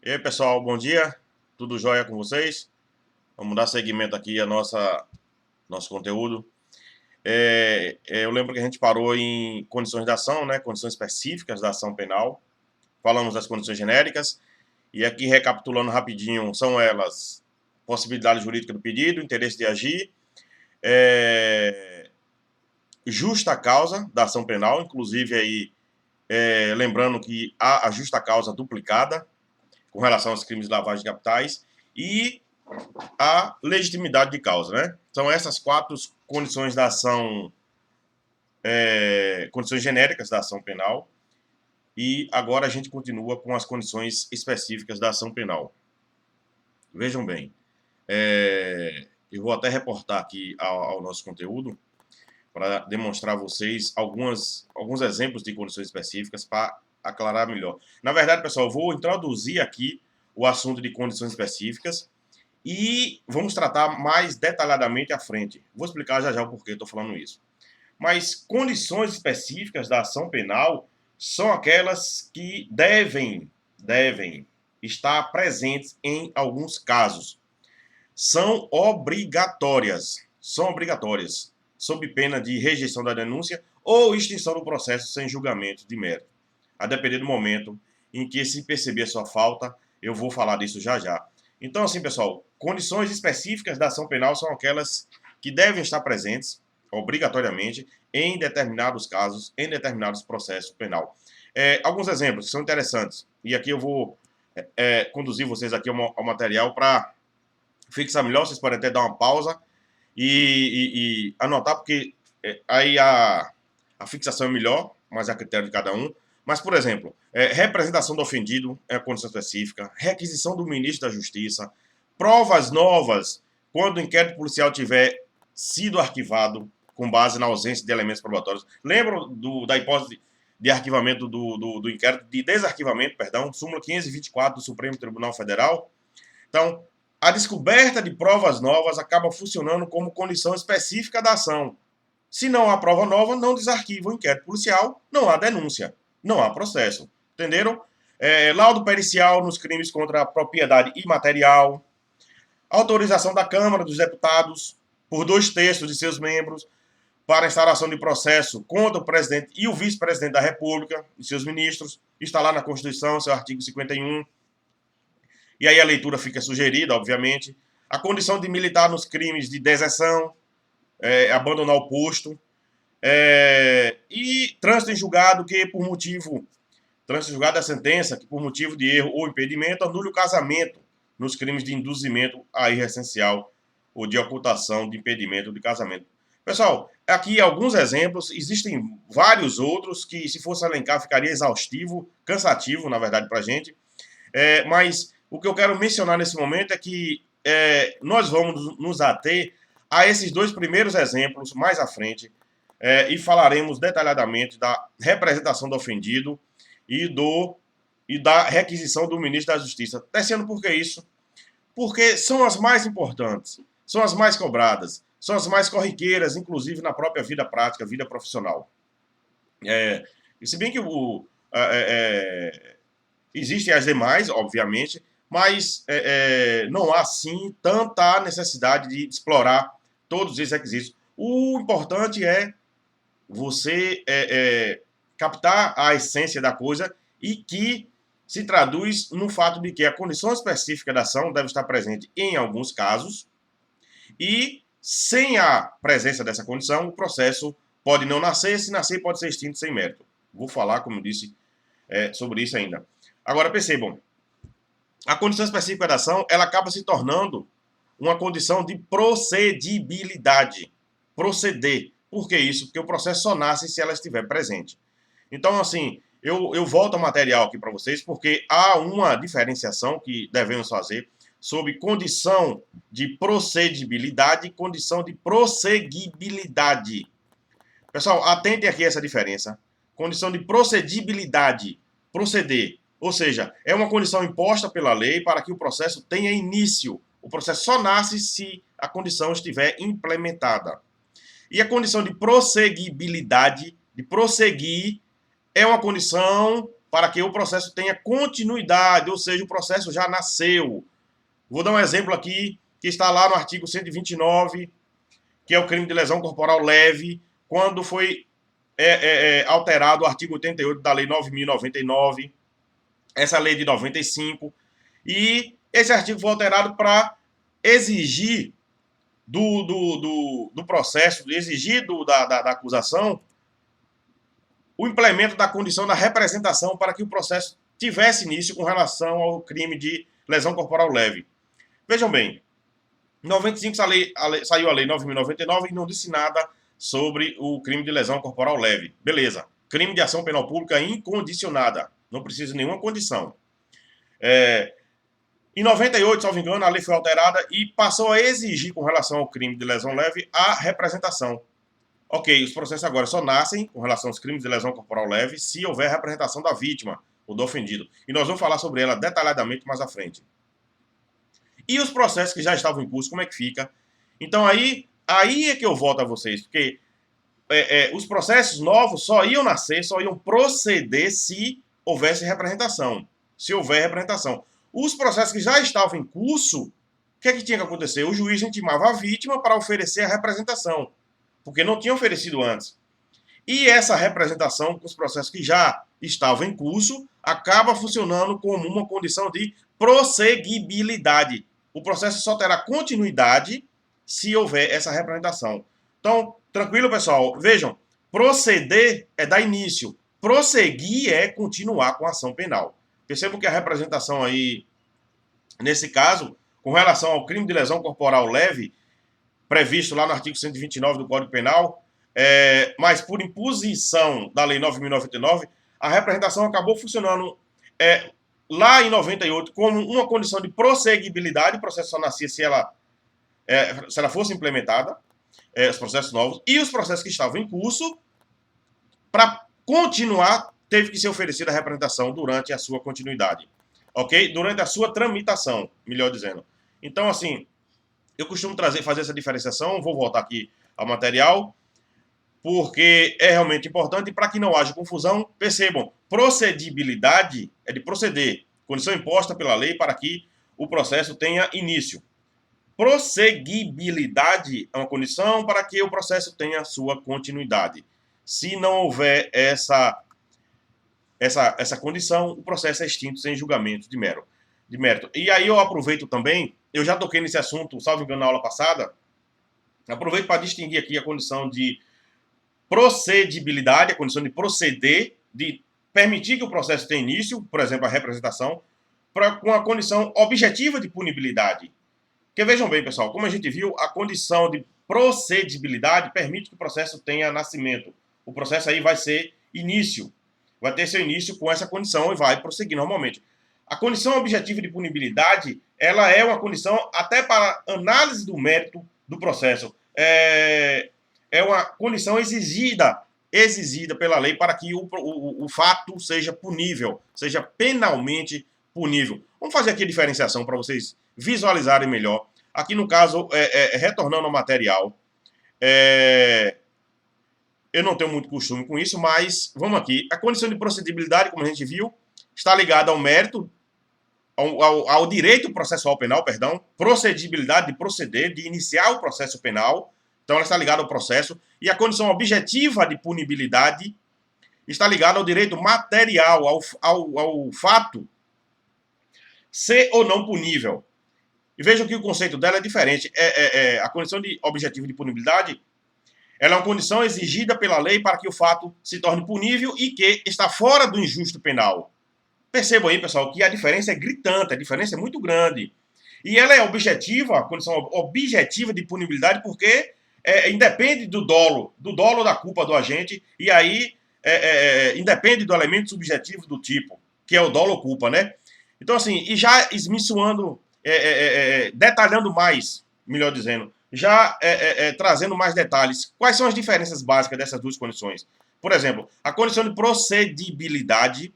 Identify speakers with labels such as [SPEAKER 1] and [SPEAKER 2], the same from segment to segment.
[SPEAKER 1] E aí, pessoal, bom dia. Tudo jóia com vocês? Vamos dar seguimento aqui a nosso conteúdo. Eu lembro que a gente parou em condições de ação, né? Condições específicas da ação penal. Falamos das condições genéricas. E aqui, recapitulando rapidinho, são elas: possibilidade jurídica do pedido, interesse de agir, justa causa da ação penal, inclusive aí, lembrando que há a justa causa duplicada com relação aos crimes de lavagem de capitais, e a legitimidade de causa, né? São essas quatro condições da ação, condições genéricas da ação penal, e agora a gente continua com as condições específicas da ação penal. Vejam bem, eu vou até reportar aqui ao nosso conteúdo para demonstrar a vocês alguns exemplos de condições específicas para aclarar melhor. Na verdade, pessoal, eu vou introduzir aqui o assunto de condições específicas e vamos tratar mais detalhadamente à frente. Vou explicar já já o porquê estou falando isso. Mas condições específicas da ação penal são aquelas que devem estar presentes em alguns casos. São obrigatórias, sob pena de rejeição da denúncia ou extinção do processo sem julgamento de mérito. A depender do momento em que se perceber a sua falta, eu vou falar disso já já. Então, assim, pessoal, condições específicas da ação penal são aquelas que devem estar presentes, obrigatoriamente, em determinados casos, em determinados processos penal. Alguns exemplos que são interessantes, e aqui eu vou conduzir vocês aqui ao material para fixar melhor. Vocês podem até dar uma pausa e anotar, porque aí a fixação é melhor, mas é a critério de cada um. Mas, por exemplo, representação do ofendido é a condição específica, requisição do ministro da Justiça, provas novas quando o inquérito policial tiver sido arquivado com base na ausência de elementos probatórios. Lembram da hipótese de arquivamento do inquérito, de desarquivamento, perdão, súmula 524 do Supremo Tribunal Federal? Então, a descoberta de provas novas acaba funcionando como condição específica da ação. Se não há prova nova, não desarquiva o inquérito policial, não há denúncia, não há processo. Entenderam? Laudo pericial nos crimes contra a propriedade imaterial, autorização da Câmara dos Deputados, por 2/3 de seus membros, para a instauração de processo contra o presidente e o vice-presidente da República e seus ministros. Está lá na Constituição, seu artigo 51. E aí a leitura fica sugerida, obviamente. A condição de militar nos crimes de deserção, abandonar o posto, e trânsito em julgado trânsito em julgado da sentença que por motivo de erro ou impedimento anule o casamento nos crimes de induzimento a erro essencial ou de ocultação de impedimento de casamento. Pessoal, aqui alguns exemplos, existem vários outros que, se fosse elencar, ficaria exaustivo, cansativo, na verdade, para a gente. Mas o que eu quero mencionar nesse momento é que nós vamos nos ater a esses dois primeiros exemplos mais à frente, e falaremos detalhadamente da representação do ofendido e da requisição do ministro da Justiça. Tecendo por que isso? Porque são as mais importantes, são as mais cobradas, são as mais corriqueiras, inclusive na própria vida prática, vida profissional. E se bem que existem as demais, obviamente, mas não há, sim, tanta necessidade de explorar todos esses requisitos. O importante é você captar a essência da coisa e que se traduz no fato de que a condição específica da ação deve estar presente em alguns casos e, sem a presença dessa condição, o processo pode não nascer, se nascer pode ser extinto sem mérito. Vou falar, como eu disse, sobre isso ainda. Agora, percebam, a condição específica da ação, ela acaba se tornando uma condição de procedibilidade. Proceder. Por que isso? Porque o processo só nasce se ela estiver presente. Então, assim, eu volto ao material aqui para vocês, porque há uma diferenciação que devemos fazer sobre condição de procedibilidade e condição de prosseguibilidade. Pessoal, atentem aqui a essa diferença. Condição de procedibilidade, proceder. Ou seja, é uma condição imposta pela lei para que o processo tenha início. O processo só nasce se a condição estiver implementada. E a condição de prosseguibilidade, de prosseguir, é uma condição para que o processo tenha continuidade, ou seja, o processo já nasceu. Vou dar um exemplo aqui, que está lá no artigo 129, que é o crime de lesão corporal leve, quando foi alterado o artigo 88 da Lei 9.099, essa lei de 95, e esse artigo foi alterado para exigir do processo, exigir da acusação o implemento da condição da representação para que o processo tivesse início com relação ao crime de lesão corporal leve. Vejam bem, em 95 saiu a Lei 9.099 e não disse nada sobre o crime de lesão corporal leve. Beleza. Crime de ação penal pública incondicionada. Não precisa de nenhuma condição. Em 98, salvo engano, a lei foi alterada e passou a exigir, com relação ao crime de lesão leve, a representação. Ok, os processos agora só nascem, com relação aos crimes de lesão corporal leve, se houver representação da vítima ou do ofendido. E nós vamos falar sobre ela detalhadamente mais à frente. E os processos que já estavam em curso, como é que fica? Então aí é que eu volto a vocês, porque os processos novos só iam nascer, só iam proceder se houvesse representação. Se houver representação. Os processos que já estavam em curso, o que é que tinha que acontecer? O juiz intimava a vítima para oferecer a representação, porque não tinha oferecido antes. E essa representação, com os processos que já estavam em curso, acaba funcionando como uma condição de prosseguibilidade. O processo só terá continuidade se houver essa representação. Então, tranquilo, pessoal? Vejam, proceder é dar início. Prosseguir é continuar com a ação penal. Percebam que a representação aí, nesse caso, com relação ao crime de lesão corporal leve, previsto lá no artigo 129 do Código Penal, mas por imposição da Lei 9.099, a representação acabou funcionando lá em 98 como uma condição de prosseguibilidade. O processo só nascia se ela fosse implementada, os processos novos, e os processos que estavam em curso, para continuar, teve que ser oferecida a representação durante a sua continuidade. Ok? Durante a sua tramitação, melhor dizendo. Então, assim, eu costumo fazer essa diferenciação, vou voltar aqui ao material, porque é realmente importante para que não haja confusão. Percebam, procedibilidade é de proceder, condição imposta pela lei para que o processo tenha início. Prosseguibilidade é uma condição para que o processo tenha sua continuidade. Se não houver essa condição, o processo é extinto sem julgamento de mérito. E aí eu aproveito também, eu já toquei nesse assunto, salvo engano, na aula passada, aproveito para distinguir aqui a condição de procedibilidade, a condição de proceder, de permitir que o processo tenha início, por exemplo, a representação, com a condição objetiva de punibilidade. Porque vejam bem, pessoal, como a gente viu, a condição de procedibilidade permite que o processo tenha nascimento. O processo aí vai ser início, vai ter seu início com essa condição e vai prosseguir normalmente. A condição objetiva de punibilidade, ela é uma condição até para análise do mérito do processo. É uma condição exigida pela lei para que o fato seja punível, seja penalmente punível. Vamos fazer aqui a diferenciação para vocês visualizarem melhor. Aqui no caso, retornando ao material, eu não tenho muito costume com isso, mas vamos aqui. A condição de procedibilidade, como a gente viu, está ligada ao mérito, ao direito processual penal, perdão, procedibilidade de proceder, de iniciar o processo penal. Então ela está ligada ao processo. E a condição objetiva de punibilidade está ligada ao direito material, ao fato ser ou não punível. E vejam que o conceito dela é diferente. A condição objetiva de punibilidade, ela é uma condição exigida pela lei para que o fato se torne punível e que está fora do injusto penal. Percebam aí, pessoal, que a diferença é gritante, a diferença é muito grande. E ela é objetiva, a condição objetiva de punibilidade, porque independe do dolo da culpa do agente, e aí independe do elemento subjetivo do tipo, que é o dolo ou culpa, né? Então, assim, e já esmiçoando, detalhando mais, melhor dizendo, já trazendo mais detalhes, quais são as diferenças básicas dessas duas condições? Por exemplo, a condição de procedibilidade,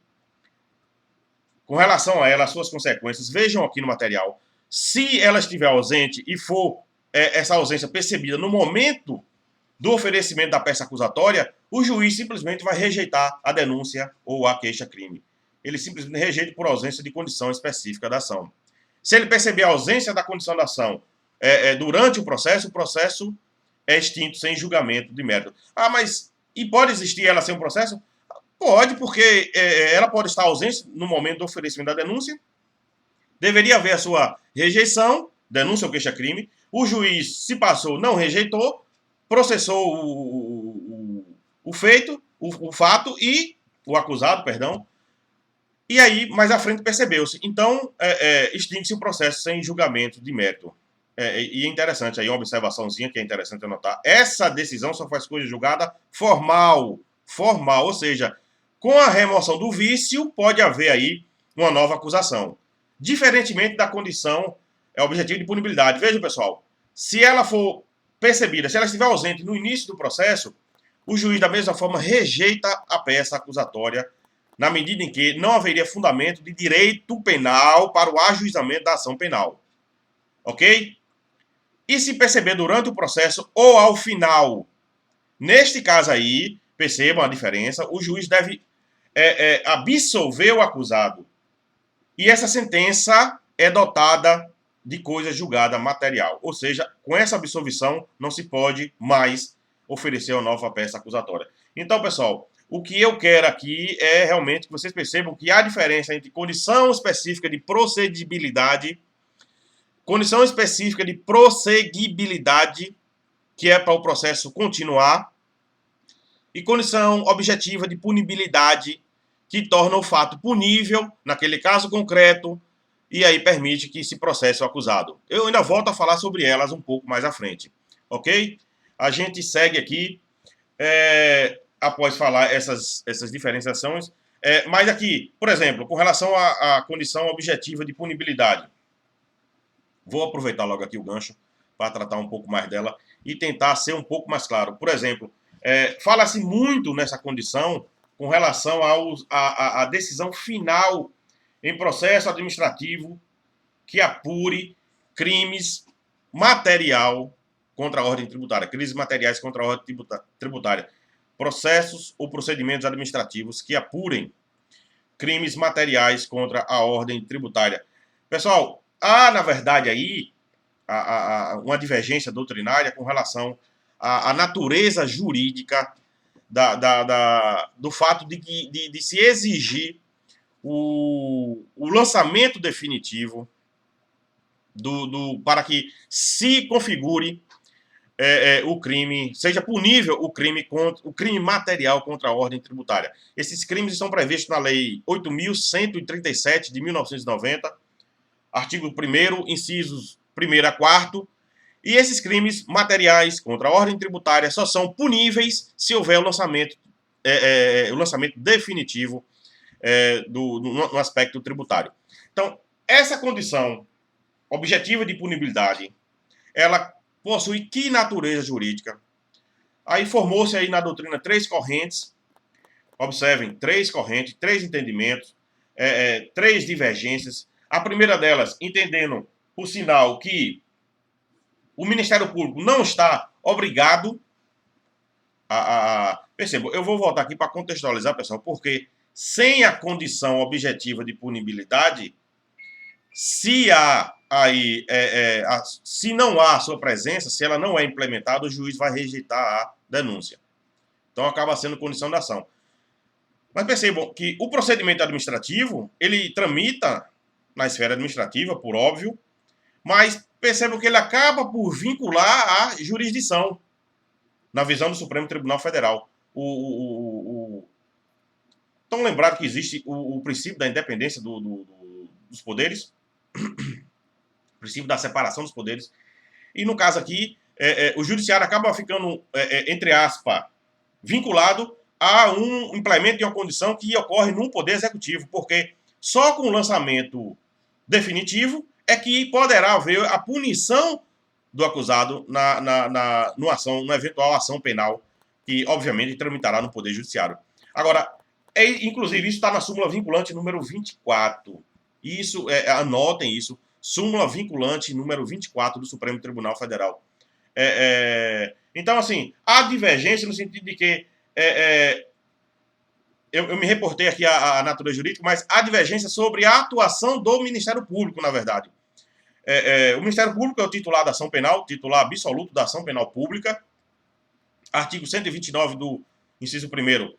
[SPEAKER 1] com relação a ela, as suas consequências, vejam aqui no material, se ela estiver ausente e for essa ausência percebida no momento do oferecimento da peça acusatória, o juiz simplesmente vai rejeitar a denúncia ou a queixa-crime. ele simplesmente rejeita por ausência de condição específica da ação. Se ele perceber a ausência da condição da ação durante o processo é extinto sem julgamento de mérito. Ah, mas e pode existir ela sem um processo? Pode, porque ela pode estar ausente no momento do oferecimento da denúncia. Deveria haver a sua rejeição, denúncia ou queixa-crime. O juiz, se passou, não rejeitou, processou o feito, o fato e o acusado, perdão. E aí, mais à frente, percebeu-se. Então, extingue-se o processo sem julgamento de mérito. E é interessante aí, uma observaçãozinha que é interessante anotar. Essa decisão só faz coisa julgada formal, ou seja, com a remoção do vício, pode haver aí uma nova acusação. Diferentemente da condição objetiva de punibilidade. Veja, pessoal, se ela for percebida, se ela estiver ausente no início do processo, o juiz, da mesma forma, rejeita a peça acusatória na medida em que não haveria fundamento de direito penal para o ajuizamento da ação penal. Ok? E se perceber durante o processo ou ao final, neste caso aí, percebam a diferença, o juiz deve absolver o acusado. E essa sentença é dotada de coisa julgada material. Ou seja, com essa absolvição não se pode mais oferecer uma nova peça acusatória. Então, pessoal, o que eu quero aqui é realmente que vocês percebam que há diferença entre condição específica de procedibilidade, que é para o processo continuar, e condição objetiva de punibilidade, que torna o fato punível, naquele caso concreto, e aí permite que se processe o acusado. Eu ainda volto a falar sobre elas um pouco mais à frente, ok? A gente segue aqui, após falar essas diferenciações, mas aqui, por exemplo, com relação à condição objetiva de punibilidade, vou aproveitar logo aqui o gancho para tratar um pouco mais dela e tentar ser um pouco mais claro. Por exemplo, fala-se muito nessa condição com relação à decisão final em processo administrativo que apure crimes material contra a ordem tributária, crimes materiais contra a ordem tributária, processos ou procedimentos administrativos que apurem crimes materiais contra a ordem tributária. Pessoal, há, na verdade, aí uma divergência doutrinária com relação à natureza jurídica do fato de se exigir o lançamento definitivo para que se configure o crime, seja punível o crime material contra a ordem tributária. Esses crimes estão previstos na Lei 8.137 de 1990, artigo 1º, incisos 1º a 4º, e esses crimes materiais contra a ordem tributária só são puníveis se houver o lançamento definitivo no aspecto tributário. Então, essa condição objetiva de punibilidade, ela possui que natureza jurídica? Aí formou-se aí na doutrina 3 correntes, observem, 3 correntes, 3 entendimentos, 3 divergências. A primeira delas, entendendo por sinal que o Ministério Público não está obrigado Perceba, eu vou voltar aqui para contextualizar, pessoal, porque sem a condição objetiva de punibilidade, se não há a sua presença, se ela não é implementada, o juiz vai rejeitar a denúncia. Então acaba sendo condição da ação. Mas percebam que o procedimento administrativo, ele tramita na esfera administrativa, por óbvio, mas percebam que ele acaba por vincular a jurisdição, na visão do Supremo Tribunal Federal. Estão lembrados que existe o princípio da independência dos poderes? O princípio da separação dos poderes. E no caso aqui, o judiciário acaba ficando, entre aspas, vinculado a um implemento de uma condição que ocorre no Poder Executivo, porque só com o lançamento definitivo é que poderá haver a punição do acusado numa eventual ação penal, que obviamente tramitará no Poder Judiciário. Agora, inclusive, isso está na súmula vinculante número 24. Isso, anotem isso, súmula vinculante número 24 do Supremo Tribunal Federal. Então, assim, há divergência no sentido de que eu me reportei aqui a natureza jurídica, mas há divergência sobre a atuação do Ministério Público, na verdade. O Ministério Público é o titular da ação penal, titular absoluto da ação penal pública, artigo 129 do inciso 1º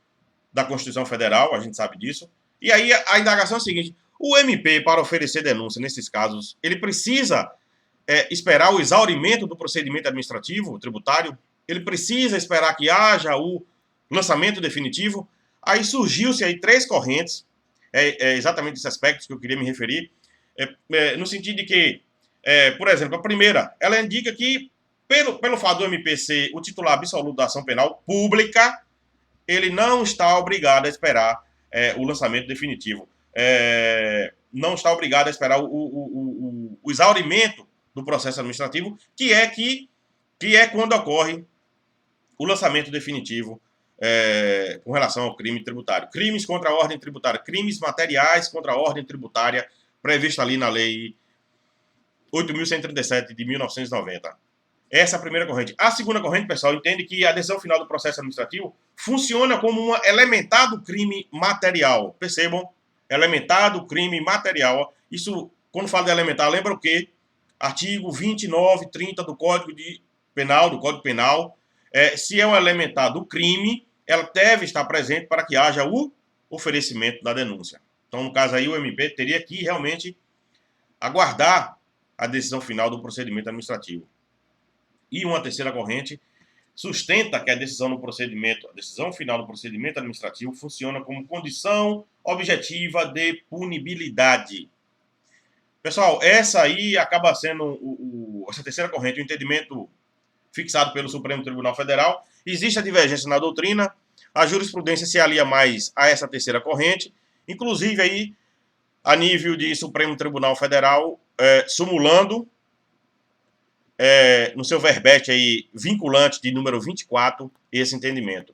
[SPEAKER 1] da Constituição Federal, a gente sabe disso. E aí a indagação é a seguinte: o MP, para oferecer denúncia nesses casos, ele precisa esperar o exaurimento do procedimento administrativo tributário? Ele precisa esperar que haja o lançamento definitivo? Aí surgiu-se aí 3 correntes, exatamente esses aspectos que eu queria me referir, no sentido de que, por exemplo, a primeira, ela indica que, pelo fato do MP ser o titular absoluto da ação penal pública, ele não está obrigado a esperar o lançamento definitivo. Não está obrigado a esperar o exaurimento do processo administrativo, que é quando ocorre o lançamento definitivo com relação ao crime tributário. Crimes contra a ordem tributária, crimes materiais contra a ordem tributária, previsto ali na Lei 8.137 de 1990. Essa é a primeira corrente. A segunda corrente, pessoal, entende que a decisão final do processo administrativo funciona como uma elementar do crime material. Percebam? Elementar do crime material. Isso, quando fala de elementar, lembra o quê? Artigo 29, 30 do Código Penal. Se é um elementar do crime, ela deve estar presente para que haja o oferecimento da denúncia. Então, no caso aí, o MP teria que realmente aguardar a decisão final do procedimento administrativo. E uma terceira corrente sustenta que a decisão final do procedimento administrativo funciona como condição objetiva de punibilidade. Pessoal, essa aí acaba sendo essa terceira corrente, o entendimento fixado pelo Supremo Tribunal Federal. Existe a divergência na doutrina, a jurisprudência se alia mais a essa terceira corrente, inclusive aí a nível de Supremo Tribunal Federal, sumulando no seu verbete aí, vinculante de número 24, esse entendimento.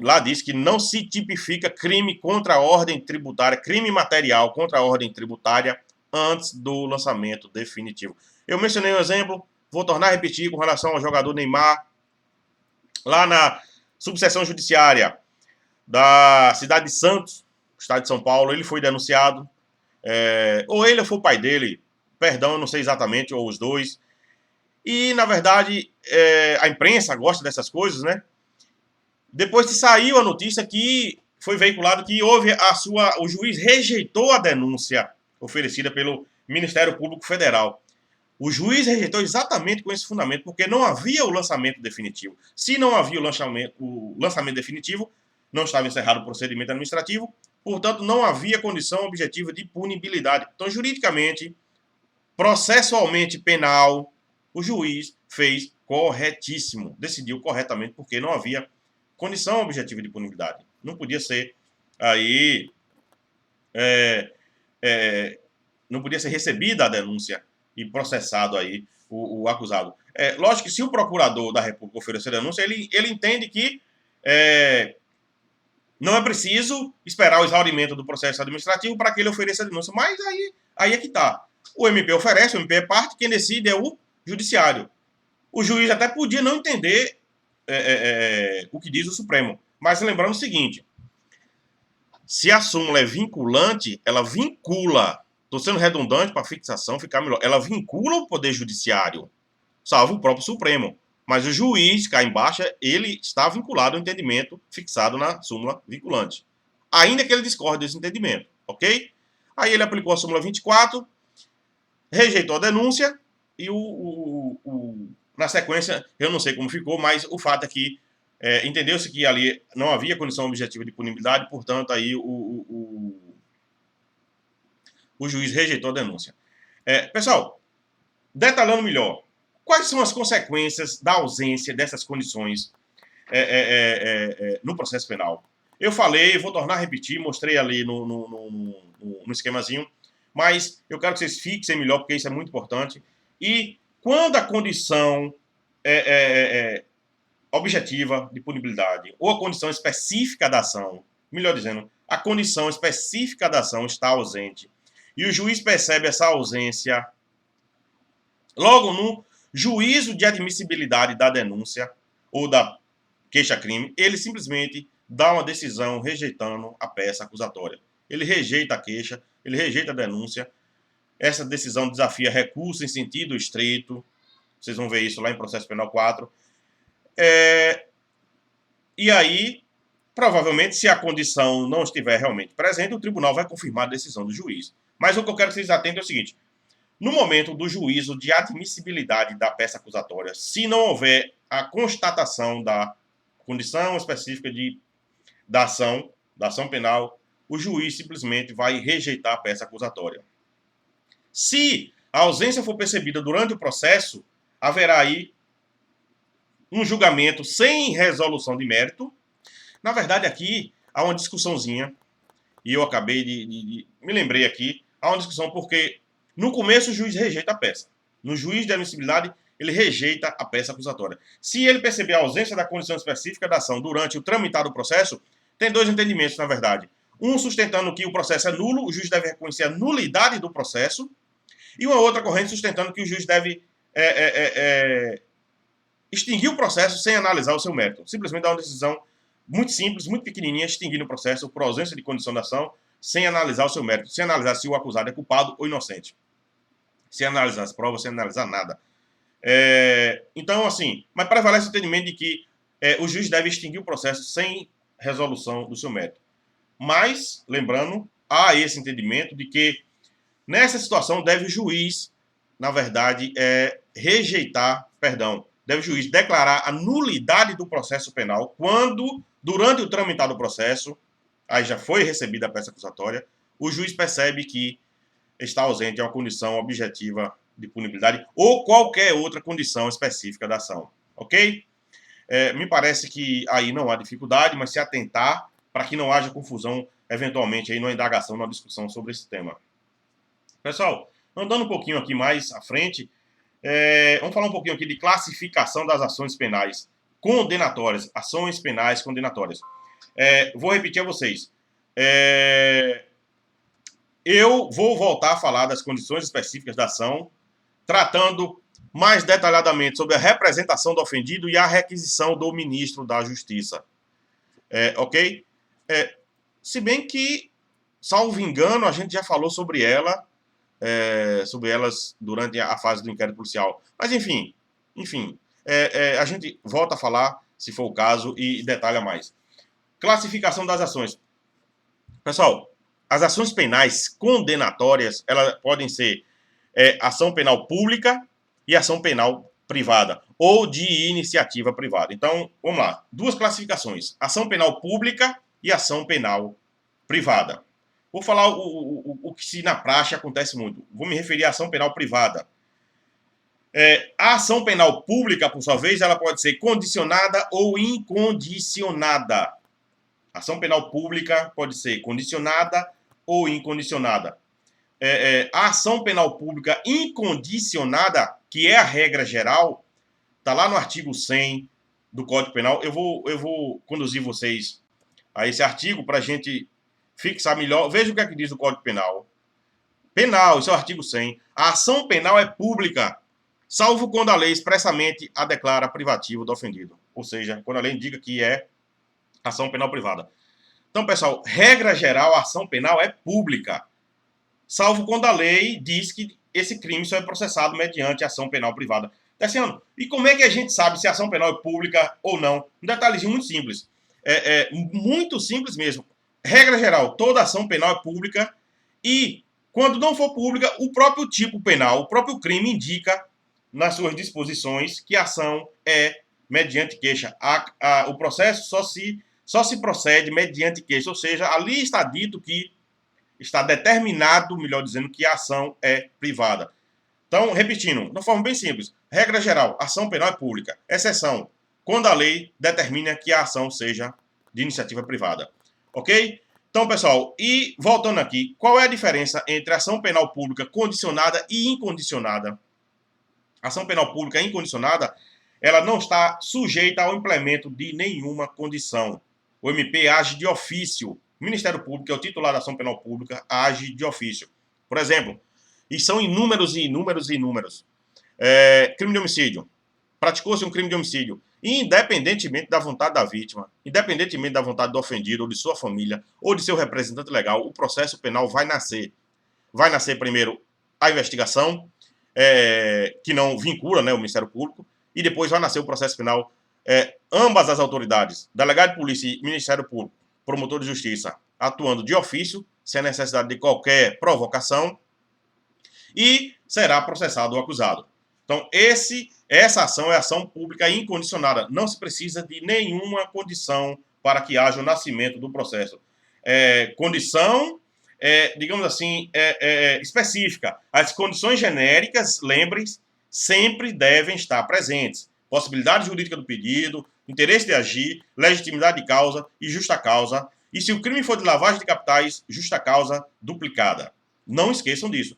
[SPEAKER 1] Lá diz que não se tipifica crime contra a ordem tributária, crime material contra a ordem tributária antes do lançamento definitivo. Eu mencionei um exemplo, vou tornar a repetir com relação ao jogador Neymar, lá na subseção judiciária da cidade de Santos, estado de São Paulo. Ele foi denunciado, ou ele ou foi o pai dele, perdão, eu não sei exatamente, ou os dois. E, na verdade, a imprensa gosta dessas coisas, né? Depois que saiu a notícia que foi veiculado que o juiz rejeitou a denúncia oferecida pelo Ministério Público Federal. O juiz rejeitou exatamente com esse fundamento, porque não havia o lançamento definitivo. Se não havia o lançamento definitivo, não estava encerrado o procedimento administrativo, portanto, não havia condição objetiva de punibilidade. Então, juridicamente, processualmente penal, o juiz fez corretíssimo, decidiu corretamente, porque não havia condição objetiva de punibilidade. Não podia ser aí não podia ser recebida a denúncia e processado aí o acusado. Lógico que se o procurador da República oferecer a denúncia, ele entende que não é preciso esperar o exaurimento do processo administrativo para que ele ofereça a denúncia. Mas aí é que está. O MP oferece, o MP é parte, quem decide é o judiciário. O juiz até podia não entender o que diz o Supremo. Mas lembrando o seguinte, se a súmula é vinculante, ela vincula, estou sendo redundante para a fixação ficar melhor, ela vincula o Poder Judiciário, salvo o próprio Supremo. Mas o juiz, cá embaixo, ele está vinculado ao entendimento fixado na súmula vinculante. Ainda que ele discorde desse entendimento, ok? Aí ele aplicou a súmula 24, rejeitou a denúncia e na sequência, eu não sei como ficou, mas o fato é que entendeu-se que ali não havia condição objetiva de punibilidade, portanto, aí o juiz rejeitou a denúncia. Pessoal, detalhando melhor, quais são as consequências da ausência dessas condições no processo penal? Eu falei, vou tornar a repetir, mostrei ali no esquemazinho, mas eu quero que vocês fixem melhor, porque isso é muito importante. E quando a condição objetiva de punibilidade ou a condição específica da ação, melhor dizendo, a condição específica da ação está ausente e o juiz percebe essa ausência logo no juízo de admissibilidade da denúncia ou da queixa-crime, ele simplesmente dá uma decisão rejeitando a peça acusatória. Ele rejeita a queixa, ele rejeita a denúncia. Essa decisão desafia recurso em sentido estreito. Vocês vão ver isso lá em Processo Penal 4. E aí, provavelmente, se a condição não estiver realmente presente, o tribunal vai confirmar a decisão do juiz. Mas o que eu quero que vocês atentem é o seguinte: no momento do juízo de admissibilidade da peça acusatória, se não houver a constatação da condição específica da ação penal, o juiz simplesmente vai rejeitar a peça acusatória. Se a ausência for percebida durante o processo, haverá aí um julgamento sem resolução de mérito. Na verdade, aqui há uma discussãozinha, e eu acabei me lembrei aqui, há uma discussão porque no começo o juiz rejeita a peça. No juiz de admissibilidade, ele rejeita a peça acusatória. Se ele perceber a ausência da condição específica da ação durante o tramitar do processo, tem dois entendimentos, na verdade. Um sustentando que o processo é nulo, o juiz deve reconhecer a nulidade do processo, e uma outra corrente sustentando que o juiz deve extinguir o processo sem analisar o seu mérito. Simplesmente dar uma decisão muito simples, muito pequenininha, extinguindo o processo por ausência de condição da ação, sem analisar o seu mérito, sem analisar se o acusado é culpado ou inocente. Sem analisar as provas, sem analisar nada. Então, assim, mas prevalece o entendimento de que o juiz deve extinguir o processo sem resolução do seu mérito. Mas, lembrando, há esse entendimento de que, nessa situação, deve o juiz, na verdade, deve o juiz declarar a nulidade do processo penal quando, durante o tramitar do processo, aí já foi recebida a peça acusatória, o juiz percebe que está ausente uma condição objetiva de punibilidade ou qualquer outra condição específica da ação. Ok? Me parece que aí não há dificuldade, mas se atentar para que não haja confusão, eventualmente, aí numa indagação, numa discussão sobre esse tema. Pessoal, andando um pouquinho aqui mais à frente, vamos falar um pouquinho aqui de classificação das ações penais condenatórias. Ações penais condenatórias. Vou repetir a vocês. Eu vou voltar a falar das condições específicas da ação, tratando mais detalhadamente sobre a representação do ofendido e a requisição do ministro da Justiça. Ok? Se bem que, salvo engano, a gente já falou sobre elas durante a fase do inquérito policial. Mas, enfim, a gente volta a falar, se for o caso, e detalha mais. Classificação das ações. Pessoal, as ações penais condenatórias, elas podem ser ação penal pública e ação penal privada, ou de iniciativa privada. Então, vamos lá. Duas classificações. Ação penal pública e ação penal privada. Vou falar o que na praxe acontece muito. Vou me referir à ação penal privada. A ação penal pública, por sua vez, ela pode ser condicionada ou incondicionada. A ação penal pública pode ser condicionada ou incondicionada. A ação penal pública incondicionada, que é a regra geral, está lá no artigo 100 do Código Penal. Eu vou conduzir vocês a esse artigo para a gente fixar melhor. Veja o que é que diz o Código Penal. Isso é o artigo 100. A ação penal é pública, salvo quando a lei expressamente a declara privativa do ofendido. Ou seja, quando a lei indica que é ação penal privada. Então, pessoal, regra geral, a ação penal é pública, salvo quando a lei diz que esse crime só é processado mediante ação penal privada. Terceiro, e como é que a gente sabe se a ação penal é pública ou não? Um detalhezinho muito simples. Muito simples mesmo. Regra geral, toda ação penal é pública e, quando não for pública, o próprio tipo penal, o próprio crime indica nas suas disposições que a ação é mediante queixa. O processo só se procede mediante queixa, ou seja, ali está dito que está determinado, melhor dizendo, que a ação é privada. Então, repetindo, de uma forma bem simples, regra geral, ação penal é pública, exceção, quando a lei determina que a ação seja de iniciativa privada. Ok? Então, pessoal, e voltando aqui, qual é a diferença entre ação penal pública condicionada e incondicionada? Ação penal pública incondicionada, ela não está sujeita ao implemento de nenhuma condição. O MP age de ofício. O Ministério Público, que é o titular da ação penal pública, age de ofício. Por exemplo, e são inúmeros. Crime de homicídio. Praticou-se um crime de homicídio. independentemente da vontade da vítima, independentemente da vontade do ofendido, ou de sua família, ou de seu representante legal, o processo penal vai nascer. Vai nascer primeiro a investigação, que não vincula, né, o Ministério Público, e depois vai nascer o processo penal. Ambas as autoridades, delegado de polícia e Ministério Público, promotor de justiça, atuando de ofício, sem necessidade de qualquer provocação, e será processado o acusado. Então, essa ação é ação pública incondicionada. Não se precisa de nenhuma condição para que haja o nascimento do processo. Condição, digamos assim, específica. As condições genéricas, lembrem-se, sempre devem estar presentes. Possibilidade jurídica do pedido, interesse de agir, legitimidade de causa e justa causa. E se o crime for de lavagem de capitais, justa causa duplicada. Não esqueçam disso.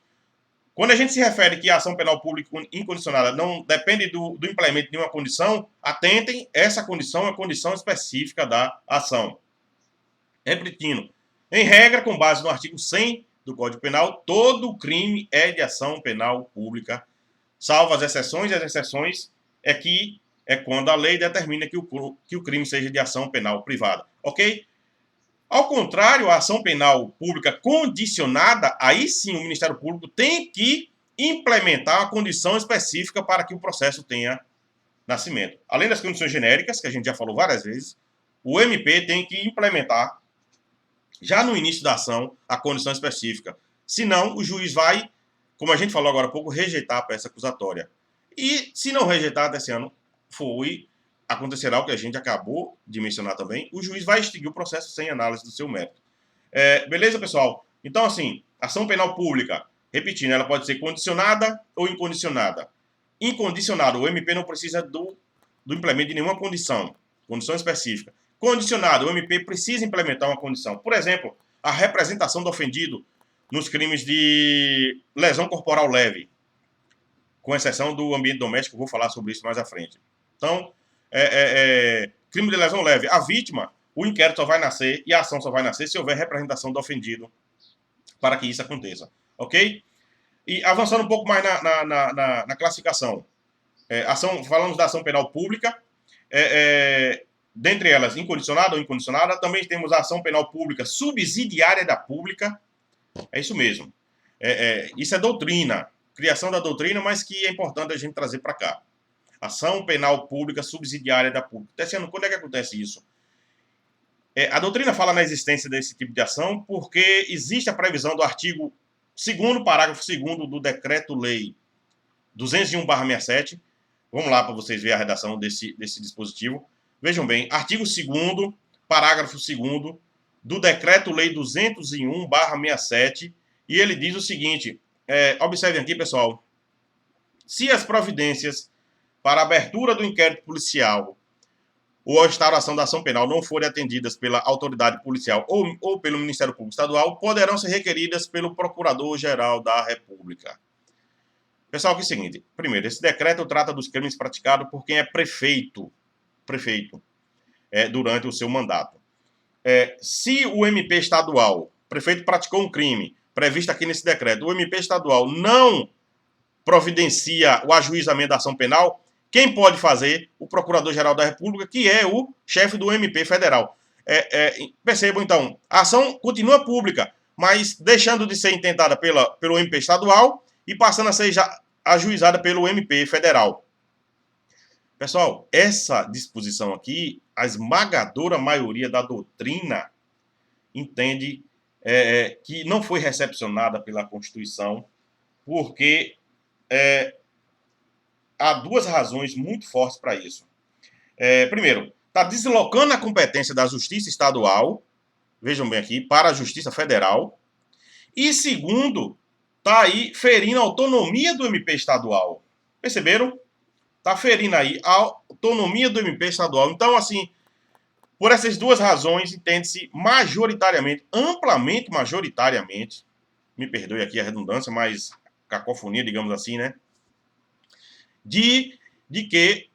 [SPEAKER 1] Quando a gente se refere que a ação penal pública incondicionada não depende do implemento de uma condição, atentem, essa condição é a condição específica da ação. Repetindo, em regra, com base no artigo 100 do Código Penal, todo crime é de ação penal pública, salvo as exceções, e as exceções é quando a lei determina que o crime seja de ação penal privada, ok? Ao contrário, a ação penal pública condicionada, aí sim o Ministério Público tem que implementar a condição específica para que o processo tenha nascimento. Além das condições genéricas, que a gente já falou várias vezes, o MP tem que implementar, já no início da ação, a condição específica. Senão, o juiz vai, como a gente falou agora há pouco, rejeitar a peça acusatória. E se não rejeitar até esse ano, acontecerá o que a gente acabou de mencionar também, o juiz vai extinguir o processo sem análise do seu mérito. Beleza, pessoal? Então, assim, ação penal pública, repetindo, ela pode ser condicionada ou incondicionada. Incondicionada, o MP não precisa do implemento de nenhuma condição específica. Condicionado, o MP precisa implementar uma condição. Por exemplo, a representação do ofendido nos crimes de lesão corporal leve, com exceção do ambiente doméstico, vou falar sobre isso mais à frente. Então, crime de lesão leve. A vítima, o inquérito só vai nascer e a ação só vai nascer se houver representação do ofendido para que isso aconteça. Ok? E avançando um pouco mais na classificação. Falamos da ação penal pública. Dentre elas, incondicionada ou incondicionada. Também temos a ação penal pública subsidiária da pública. É isso mesmo. Isso é doutrina. Criação da doutrina, mas que é importante a gente trazer para cá. Ação penal pública subsidiária da pública. Tessiano, quando é que acontece isso? A doutrina fala na existência desse tipo de ação porque existe a previsão do artigo 2º, parágrafo 2º do Decreto-Lei 201/67. Vamos lá para vocês verem a redação desse dispositivo. Vejam bem, artigo 2º, parágrafo 2º do Decreto-Lei 201/67, e ele diz o seguinte, observem aqui, pessoal, se as providências para a abertura do inquérito policial ou a instauração da ação penal não forem atendidas pela autoridade policial ou pelo Ministério Público Estadual, poderão ser requeridas pelo Procurador-Geral da República. Pessoal, aqui é o seguinte. Primeiro, esse decreto trata dos crimes praticados por quem é prefeito durante o seu mandato. Se o MP estadual, prefeito praticou um crime previsto aqui nesse decreto, o MP estadual não providencia o ajuizamento da ação penal, quem pode fazer? O Procurador-Geral da República, que é o chefe do MP federal. Percebam, então, a ação continua pública, mas deixando de ser intentada pelo MP estadual e passando a ser ajuizada pelo MP federal. Pessoal, essa disposição aqui, a esmagadora maioria da doutrina entende que não foi recepcionada pela Constituição, porque há duas razões muito fortes para isso. Primeiro, está deslocando a competência da Justiça Estadual, vejam bem aqui, para a Justiça Federal. E segundo, está aí ferindo a autonomia do MP estadual. Perceberam? Está ferindo aí a autonomia do MP estadual. Então, assim, por essas duas razões, entende-se majoritariamente, amplamente majoritariamente, me perdoe aqui a redundância, mas cacofonia, digamos assim, né? De que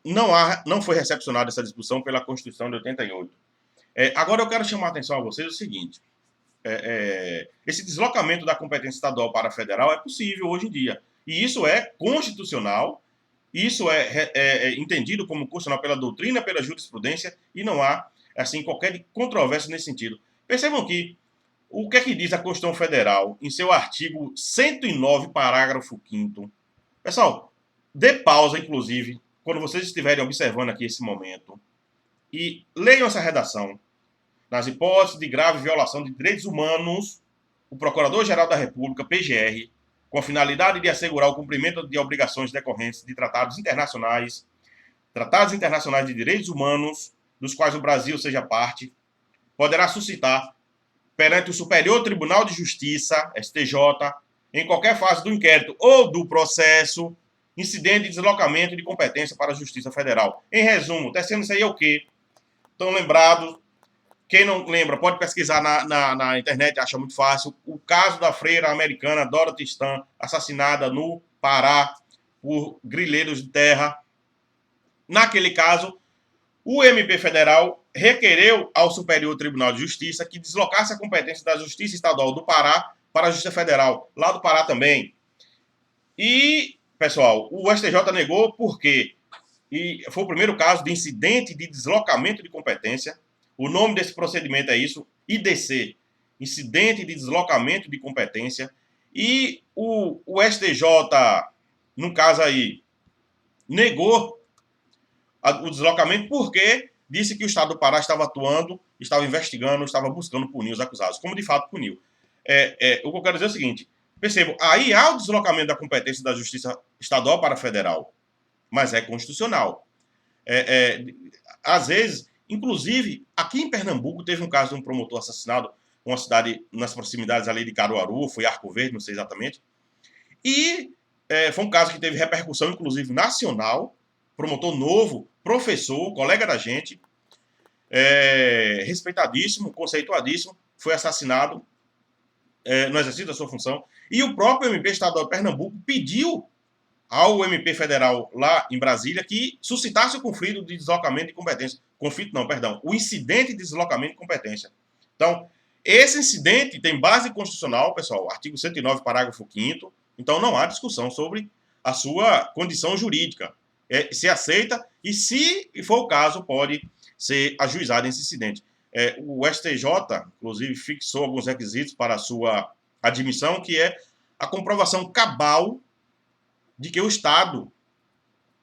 [SPEAKER 1] não foi recepcionada essa discussão pela Constituição de 88. Agora eu quero chamar a atenção a vocês o seguinte. Esse deslocamento da competência estadual para a federal é possível hoje em dia. E isso é constitucional Isso é entendido como constitucional pela doutrina, pela jurisprudência, e não há, assim, qualquer controvérsia nesse sentido. Percebam que o que é que diz a Constituição Federal em seu artigo 109, parágrafo 5º? Pessoal, dê pausa, inclusive, quando vocês estiverem observando aqui esse momento, e leiam essa redação. Nas hipóteses de grave violação de direitos humanos, o Procurador-Geral da República, PGR, com a finalidade de assegurar o cumprimento de obrigações decorrentes de tratados internacionais de direitos humanos, dos quais o Brasil seja parte, poderá suscitar, perante o Superior Tribunal de Justiça, STJ, em qualquer fase do inquérito ou do processo, incidente de deslocamento de competência para a Justiça Federal. Em resumo, tecendo isso aí é o quê? Estão lembrados? Quem não lembra, pode pesquisar na internet, acha muito fácil. O caso da freira americana Dorothy Stan, assassinada no Pará por grileiros de terra. Naquele caso, o MP Federal requereu ao Superior Tribunal de Justiça que deslocasse a competência da Justiça Estadual do Pará para a Justiça Federal, lá do Pará também. E, pessoal, o STJ negou porque foi o primeiro caso de incidente de deslocamento de competência. O nome desse procedimento é isso, IDC, incidente de deslocamento de competência. E o STJ, no caso aí, negou o deslocamento porque disse que o Estado do Pará estava atuando, estava investigando, estava buscando punir os acusados, como de fato puniu. O que eu quero dizer é o seguinte, percebam, aí há o deslocamento da competência da Justiça Estadual para a Federal, mas é constitucional. Às vezes, inclusive, aqui em Pernambuco teve um caso de um promotor assassinado, uma cidade nas proximidades ali de Caruaru, foi Arco Verde, não sei exatamente, e foi um caso que teve repercussão, inclusive, nacional, promotor novo, professor, colega da gente, respeitadíssimo, conceituadíssimo, foi assassinado no exercício da sua função, e o próprio MP estadual de Pernambuco pediu ao MP federal lá em Brasília que suscitasse o conflito de deslocamento de competência. Conflito não, perdão. O incidente de deslocamento de competência. Então, esse incidente tem base constitucional, pessoal, artigo 109, parágrafo 5º. Então, não há discussão sobre a sua condição jurídica. Se aceita e, se for o caso, pode ser ajuizado esse incidente. O STJ, inclusive, fixou alguns requisitos para a sua admissão, que é a comprovação cabal de que o Estado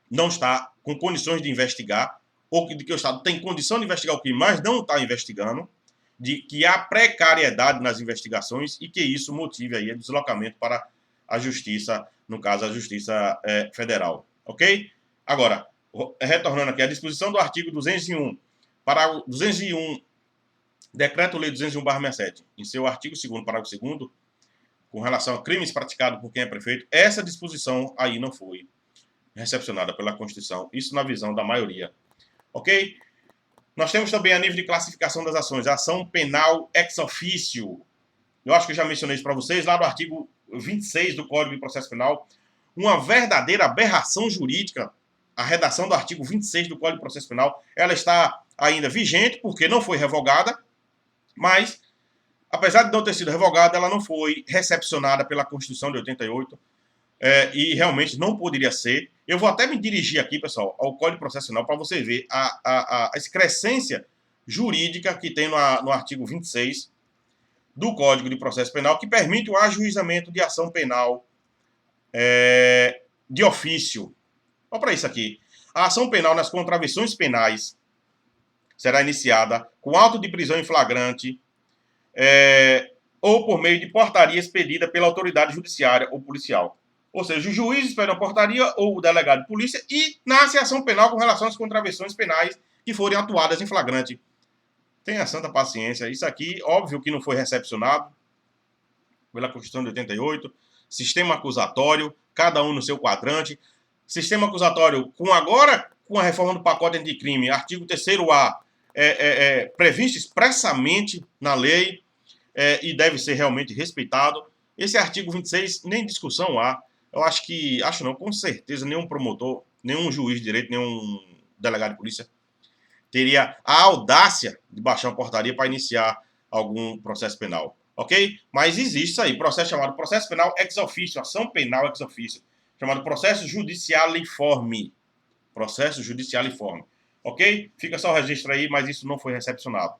[SPEAKER 1] não está com condições de investigar, ou de que o Estado tem condição de investigar o crime, mas não está investigando, de que há precariedade nas investigações e que isso motive aí o deslocamento para a Justiça, no caso, a Justiça Federal. Ok? Agora, retornando aqui, a disposição do artigo 201, para o 201, Decreto-Lei 201/67, em seu artigo 2º, parágrafo 2º, com relação a crimes praticados por quem é prefeito, essa disposição aí não foi recepcionada pela Constituição. Isso na visão da maioria. Ok? Nós temos também a nível de classificação das ações, a ação penal ex officio. Eu acho que eu já mencionei isso para vocês, lá no artigo 26 do Código de Processo Penal. Uma verdadeira aberração jurídica, a redação do artigo 26 do Código de Processo Penal, ela está ainda vigente, porque não foi revogada, mas apesar de não ter sido revogada, ela não foi recepcionada pela Constituição de 88 e realmente não poderia ser. Eu vou até me dirigir aqui, pessoal, ao Código Processual para você ver a excrescência jurídica que tem no artigo 26 do Código de Processo Penal, que permite o ajuizamento de ação penal de ofício. Olha para isso aqui. A ação penal nas contravenções penais será iniciada com auto de prisão em flagrante, ou por meio de portaria expedida pela autoridade judiciária ou policial. Ou seja, o juiz espera uma portaria ou o delegado de polícia e nasce a ação penal com relação às contravenções penais que forem atuadas em flagrante. Tenha santa paciência. Isso aqui, óbvio que não foi recepcionado pela Constituição de 88. Sistema acusatório, cada um no seu quadrante. Sistema acusatório, com a reforma do pacote anticrime, artigo 3º-A, previsto expressamente na lei e deve ser realmente respeitado. Esse artigo 26, nem discussão há. Eu acho não, com certeza, nenhum promotor, nenhum juiz de direito, nenhum delegado de polícia teria a audácia de baixar uma portaria para iniciar algum processo penal. Ok? Mas existe isso aí, processo chamado processo penal ex officio, ação penal ex officio, chamado processo judicialiforme. Processo judicialiforme. Ok? Fica só o registro aí, mas isso não foi recepcionado.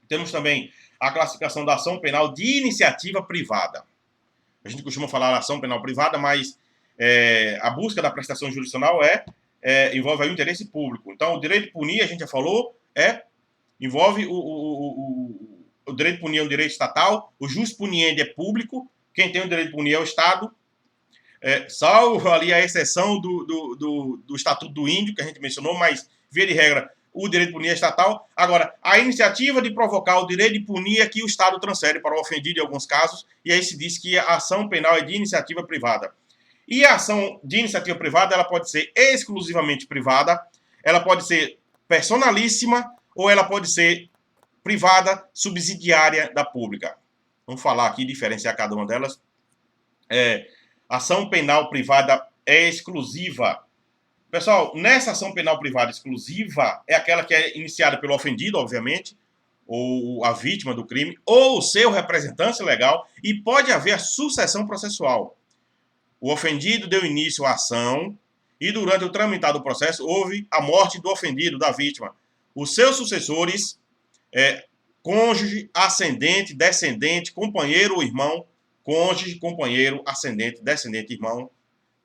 [SPEAKER 1] Temos também a classificação da ação penal de iniciativa privada. A gente costuma falar ação penal privada, mas a busca da prestação jurisdicional envolve aí o interesse público. Então, o direito de punir, a gente já falou, envolve o direito de punir é um direito estatal, o jus puniendi é público, quem tem o direito de punir é o Estado, salvo ali a exceção do Estatuto do Índio, que a gente mencionou, mas, via de regra, o direito de punir é estatal. Agora, a iniciativa de provocar o direito de punir é que o Estado transfere para o ofendido em alguns casos, e aí se diz que a ação penal é de iniciativa privada. E a ação de iniciativa privada, ela pode ser exclusivamente privada, ela pode ser personalíssima, ou ela pode ser privada subsidiária da pública. Vamos falar aqui, diferenciar cada uma delas. Ação penal privada é exclusiva. Pessoal, nessa ação penal privada exclusiva, é aquela que é iniciada pelo ofendido, obviamente, ou a vítima do crime, ou o seu representante legal, e pode haver a sucessão processual. O ofendido deu início à ação, e durante o tramitar do processo, houve a morte do ofendido, da vítima. Os seus sucessores, cônjuge, ascendente, descendente, companheiro ou irmão, cônjuge, companheiro, ascendente, descendente, irmão,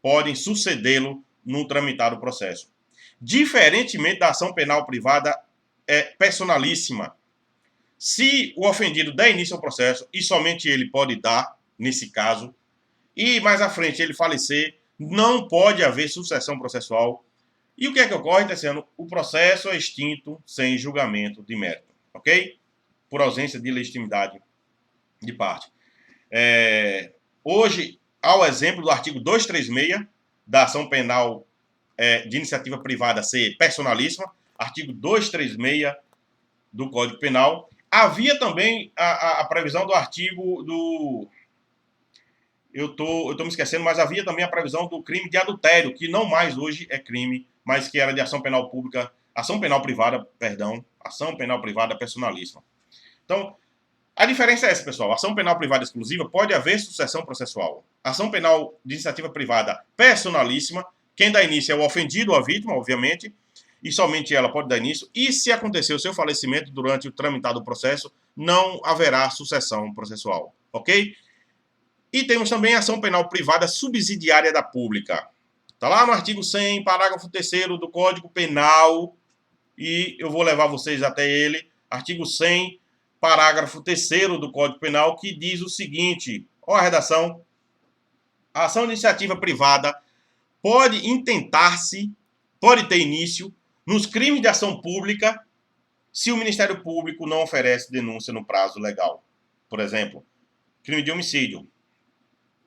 [SPEAKER 1] podem sucedê-lo no tramitar do processo. Diferentemente da ação penal privada, personalíssima. Se o ofendido der início ao processo, e somente ele pode dar, nesse caso, e mais à frente ele falecer, não pode haver sucessão processual. E o que é que ocorre, Tessiano? O processo é extinto sem julgamento de mérito, ok? Por ausência de legitimidade de parte. Hoje, ao exemplo do artigo 236 da ação penal de iniciativa privada ser personalíssima, artigo 236 do Código Penal, havia também a previsão do artigo do... Eu tô me esquecendo, mas havia também a previsão do crime de adultério, que não mais hoje é crime, mas que era de ação penal pública, ação penal privada personalíssima. Então, a diferença é essa, pessoal. Ação penal privada exclusiva pode haver sucessão processual. Ação penal de iniciativa privada personalíssima, quem dá início é o ofendido ou a vítima, obviamente, e somente ela pode dar início. E se acontecer o seu falecimento durante o tramitar do processo, não haverá sucessão processual, ok? E temos também a ação penal privada subsidiária da pública. Está lá no artigo 100, parágrafo 3º do Código Penal, e eu vou levar vocês até ele, artigo 100, parágrafo 3º do Código Penal, que diz o seguinte, ó a redação: a ação de iniciativa privada pode ter início nos crimes de ação pública se o Ministério Público não oferece denúncia no prazo legal. Por exemplo, crime de homicídio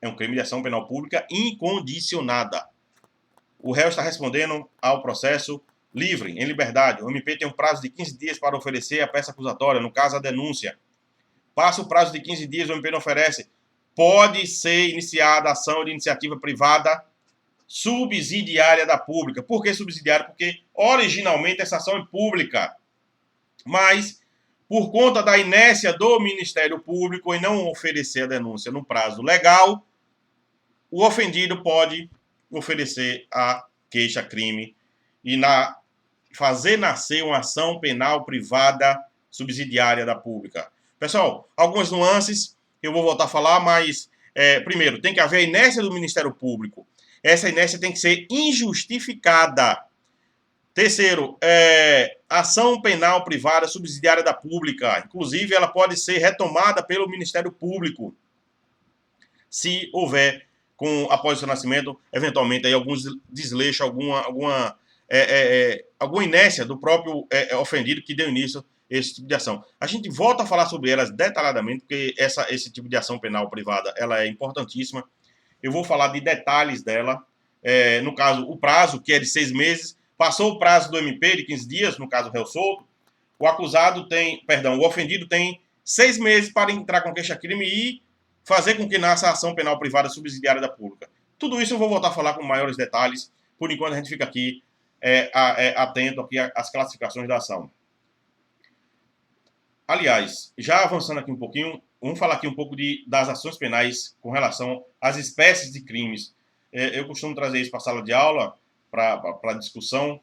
[SPEAKER 1] é um crime de ação penal pública incondicionada. O réu está respondendo ao processo livre, em liberdade. O MP tem um prazo de 15 dias para oferecer a peça acusatória, no caso, a denúncia. Passa o prazo de 15 dias, o MP não oferece. Pode ser iniciada a ação de iniciativa privada subsidiária da pública. Por que subsidiária? Porque, originalmente, essa ação é pública. Mas, por conta da inércia do Ministério Público em não oferecer a denúncia no prazo legal, o ofendido pode oferecer a queixa-crime e fazer nascer uma ação penal privada subsidiária da pública. Pessoal, algumas nuances eu vou voltar a falar, mas primeiro, tem que haver a inércia do Ministério Público. Essa inércia tem que ser injustificada. Terceiro, ação penal privada subsidiária da pública. Inclusive, ela pode ser retomada pelo Ministério Público, se houver, após o seu nascimento, eventualmente, aí, alguns desleixos, alguma inércia do próprio ofendido que deu início a esse tipo de ação. A gente volta a falar sobre elas detalhadamente, porque esse tipo de ação penal privada ela é importantíssima. Eu vou falar de detalhes dela. No caso, o prazo, que é de 6 meses, passou o prazo do MP de 15 dias, no caso, o réu solto, o ofendido tem 6 meses para entrar com queixa-crime e fazer com que nasça a ação penal privada subsidiária da pública. Tudo isso eu vou voltar a falar com maiores detalhes. Por enquanto, a gente fica aqui atento aqui às classificações da ação. Aliás, já avançando aqui um pouquinho, vamos falar aqui um pouco das ações penais com relação às espécies de crimes. eu costumo trazer isso para a sala de aula, para discussão,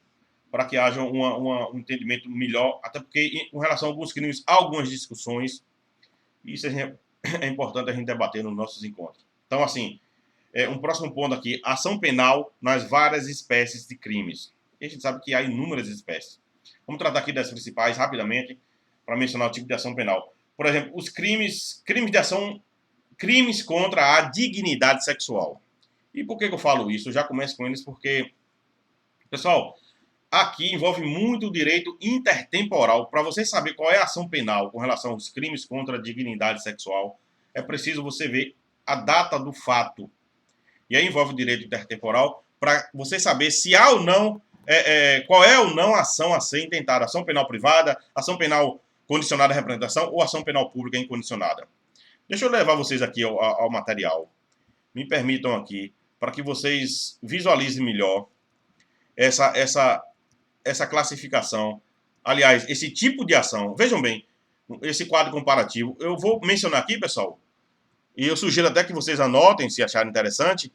[SPEAKER 1] para que haja um entendimento melhor, até porque, com relação a alguns crimes, há algumas discussões, e isso é importante a gente debater nos nossos encontros. Então, assim, um próximo ponto aqui, ação penal nas várias espécies de crimes. E a gente sabe que há inúmeras espécies. Vamos tratar aqui das principais rapidamente, para mencionar o tipo de ação penal. Por exemplo, os crimes de ação, crimes contra a dignidade sexual. E por que eu falo isso? Eu já começo com eles porque, pessoal, aqui envolve muito o direito intertemporal. Para você saber qual é a ação penal com relação aos crimes contra a dignidade sexual, é preciso você ver a data do fato. E aí envolve o direito intertemporal para você saber se há ou não, qual é ou não a ação a ser intentada. Ação penal privada, ação penal condicionada à representação ou ação penal pública incondicionada. Deixa eu levar vocês aqui ao material. Me permitam aqui, para que vocês visualizem melhor essa classificação. Aliás, esse tipo de ação. Vejam bem, esse quadro comparativo. Eu vou mencionar aqui, pessoal, e eu sugiro até que vocês anotem, se acharem interessante,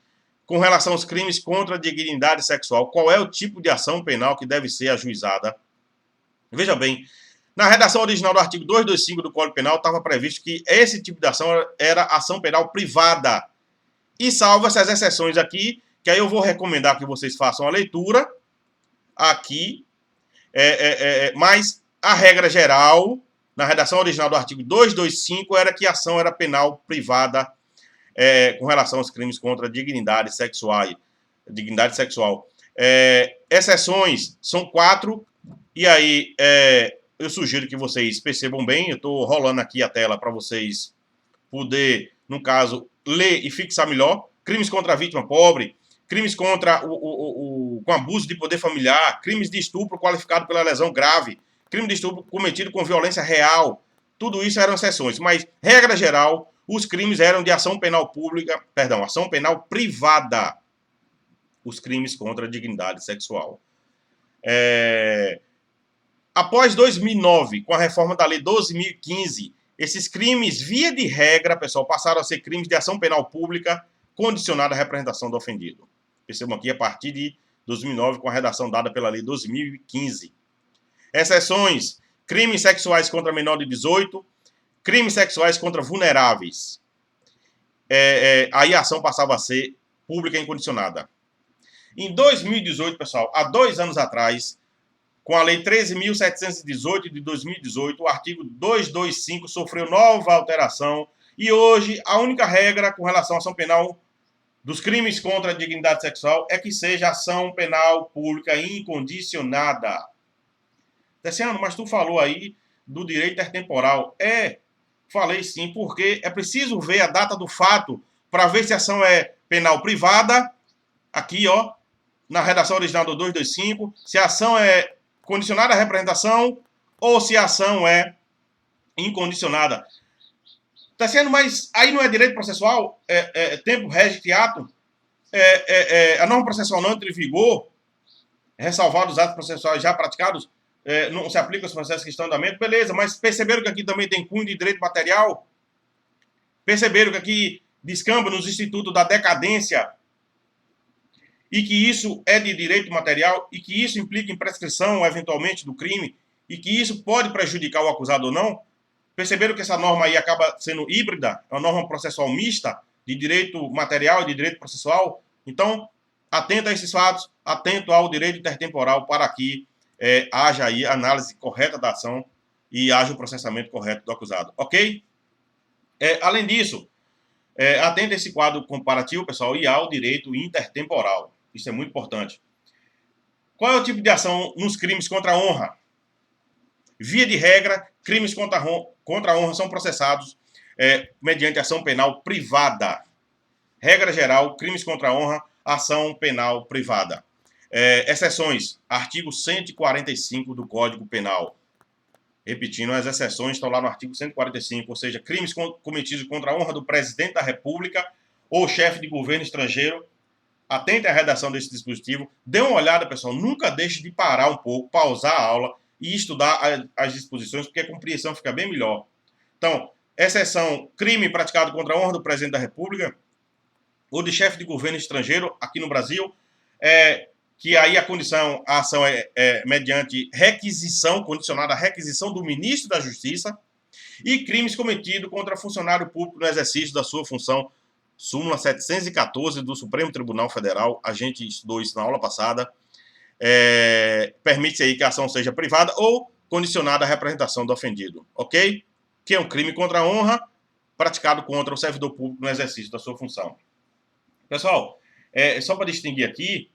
[SPEAKER 1] com relação aos crimes contra a dignidade sexual, qual é o tipo de ação penal que deve ser ajuizada. Veja bem, na redação original do artigo 225 do Código Penal estava previsto que esse tipo de ação era ação penal privada. E salvo essas exceções aqui, que aí eu vou recomendar que vocês façam a leitura aqui, mas a regra geral, na redação original do artigo 225, era que a ação era penal privada com relação aos crimes contra a dignidade sexual. Exceções são 4, e aí eu sugiro que vocês percebam bem, eu estou rolando aqui a tela para vocês poder, no caso, ler e fixar melhor. Crimes contra a vítima pobre, crimes contra com abuso de poder familiar, crimes de estupro qualificado pela lesão grave, crime de estupro cometido com violência real. Tudo isso eram exceções, mas, regra geral, os crimes eram de ação penal pública, perdão, ação penal privada. Os crimes contra a dignidade sexual. Após 2009, com a reforma da Lei 12.015, esses crimes, via de regra, pessoal, passaram a ser crimes de ação penal pública condicionada à representação do ofendido. Percebam aqui, a partir de 2009, com a redação dada pela Lei 12.015. Exceções: crimes sexuais contra menor de 18, crimes sexuais contra vulneráveis. Aí a ação passava a ser pública incondicionada. Em 2018, pessoal, há 2 anos atrás, com a Lei 13.718 de 2018, o artigo 225 sofreu nova alteração e hoje a única regra com relação à ação penal dos crimes contra a dignidade sexual é que seja ação penal pública incondicionada. Tessiano, mas tu falou aí do direito intertemporal. Falei sim, porque é preciso ver a data do fato para ver se a ação é penal privada, aqui, ó, na redação original do 225, se a ação é condicionada à representação ou se a ação é incondicionada. Está sendo, mas aí não é direito processual? Tempo regit ato? A norma processual não entra em vigor, ressalvados os atos processuais já praticados, não se aplica aos processos que estão em andamento, beleza, mas perceberam que aqui também tem cunho de direito material? Perceberam que aqui descamba nos institutos da decadência e que isso é de direito material e que isso implica em prescrição, eventualmente, do crime e que isso pode prejudicar o acusado ou não? Perceberam que essa norma aí acaba sendo híbrida, é uma norma processual mista, de direito material e de direito processual? Então, atento a esses fatos, atento ao direito intertemporal para que haja aí a análise correta da ação e haja o processamento correto do acusado, ok? Além disso, atento a esse quadro comparativo, pessoal, e ao direito intertemporal. Isso é muito importante. Qual é o tipo de ação nos crimes contra a honra? Via de regra, crimes contra a honra são processados mediante ação penal privada. Regra geral, crimes contra a honra, ação penal privada. Exceções, artigo 145 do Código Penal. Repetindo, as exceções estão lá no artigo 145, ou seja, crimes cometidos contra a honra do presidente da República ou chefe de governo estrangeiro. Atente à redação desse dispositivo. Dê uma olhada, pessoal. Nunca deixe de parar um pouco, pausar a aula e estudar as disposições, porque a compreensão fica bem melhor. Então, exceção, crime praticado contra a honra do presidente da República. ou de chefe de governo estrangeiro aqui no Brasil, que aí a ação é mediante requisição, condicionada à requisição do ministro da Justiça, e crimes cometidos contra funcionário público no exercício da sua função, súmula 714 do Supremo Tribunal Federal, a gente estudou isso na aula passada, permite-se aí que a ação seja privada ou condicionada à representação do ofendido, ok? Que é um crime contra a honra praticado contra o servidor público no exercício da sua função. Pessoal, só para distinguir aqui,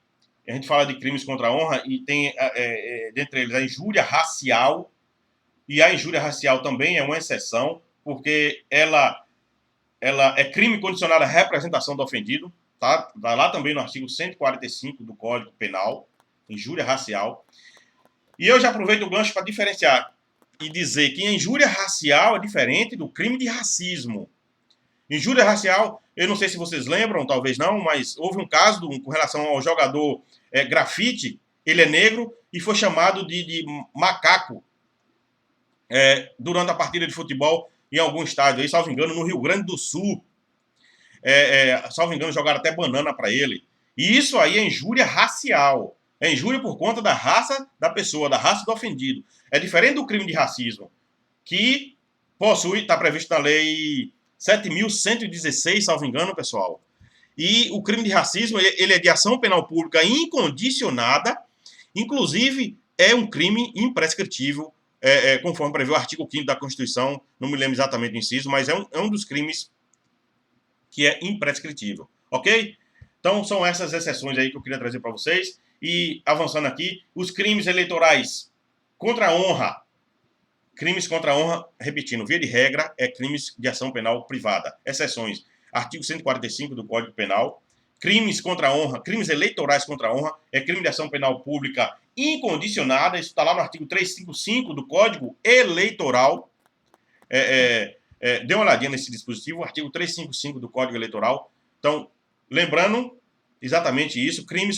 [SPEAKER 1] a gente fala de crimes contra a honra e tem, dentre eles, a injúria racial, e a injúria racial também é uma exceção, porque ela é crime condicionado à representação do ofendido, tá? Vai lá também no artigo 145 do Código Penal, injúria racial. E eu já aproveito o gancho para diferenciar e dizer que injúria racial é diferente do crime de racismo. Injúria racial, eu não sei se vocês lembram, talvez não, mas houve um caso com relação ao jogador Grafite, ele é negro e foi chamado de macaco durante a partida de futebol em algum estádio, aí, salvo engano, no Rio Grande do Sul. Salvo engano, jogaram até banana para ele. E isso aí é injúria racial. É injúria por conta da raça da pessoa, da raça do ofendido. É diferente do crime de racismo, que está previsto na lei 7.116, salvo engano, pessoal. E o crime de racismo, ele é de ação penal pública incondicionada, inclusive é um crime imprescritível, conforme prevê o artigo 5º da Constituição, não me lembro exatamente do inciso, mas é um dos crimes que é imprescritível, ok? Então, são essas exceções aí que eu queria trazer para vocês. E, avançando aqui, os crimes eleitorais contra a honra. Crimes contra a honra, repetindo, via de regra, é crimes de ação penal privada. Exceções, artigo 145 do Código Penal. Crimes contra a honra, crimes eleitorais contra a honra, é crime de ação penal pública incondicionada. Isso está lá no artigo 355 do Código Eleitoral. Dê uma olhadinha nesse dispositivo, artigo 355 do Código Eleitoral. Então, lembrando exatamente isso, crimes